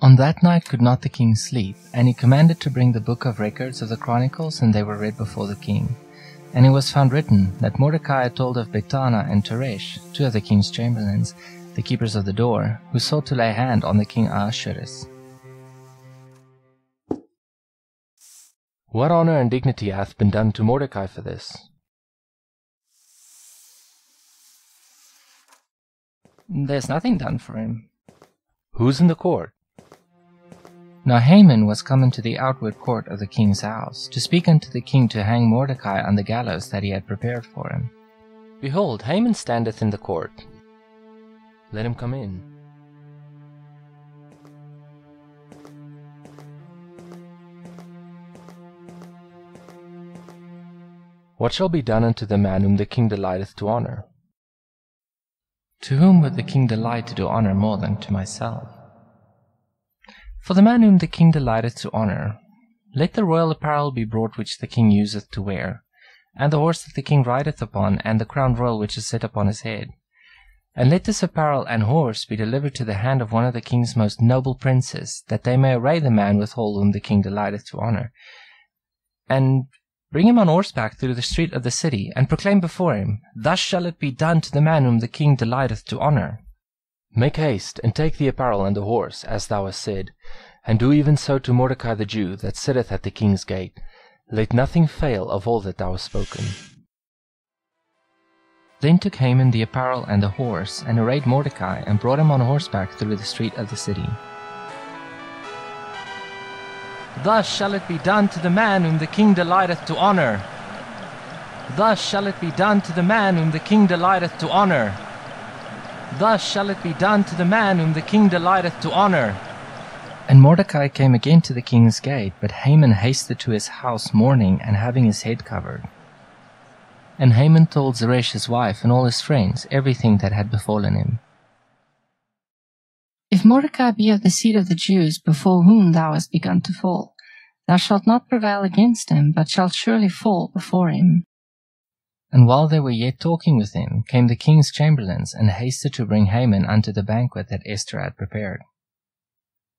On that night could not the king sleep, and he commanded to bring the book of records of the chronicles, and they were read before the king. And it was found written that Mordecai had told of Bigthana and Teresh, two of the king's chamberlains, the keepers of the door, who sought to lay hand on the king Ahasuerus. What honor and dignity hath been done to Mordecai for this? There's nothing done for him. Who's in the court? Now Haman was come into the outward court of the king's house, to speak unto the king to hang Mordecai on the gallows that he had prepared for him. Behold, Haman standeth in the court. Let him come in. What shall be done unto the man whom the king delighteth to honor? To whom would the king delight to do honor more than to myself? For the man whom the king delighteth to honor, let the royal apparel be brought which the king useth to wear, and the horse that the king rideth upon, and the crown royal which is set upon his head. And let this apparel and horse be delivered to the hand of one of the king's most noble princes, that they may array the man withal whom the king delighteth to honor, and bring him on horseback through the street of the city, and proclaim before him, Thus shall it be done to the man whom the king delighteth to honor. Make haste, and take the apparel and the horse, as thou hast said, and do even so to Mordecai the Jew, that sitteth at the king's gate. Let nothing fail of all that thou hast spoken. Then took Haman the apparel and the horse, and arrayed Mordecai, and brought him on horseback through the street of the city. Thus shall it be done to the man whom the king delighteth to honor. Thus shall it be done to the man whom the king delighteth to honor. Thus shall it be done to the man whom the king delighteth to honor. And Mordecai came again to the king's gate, but Haman hasted to his house mourning, and having his head covered. And Haman told Zeresh his wife and all his friends everything that had befallen him. If Mordecai be of the seed of the Jews, before whom thou hast begun to fall, thou shalt not prevail against him, but shalt surely fall before him. And while they were yet talking with him, came the king's chamberlains, and hasted to bring Haman unto the banquet that Esther had prepared.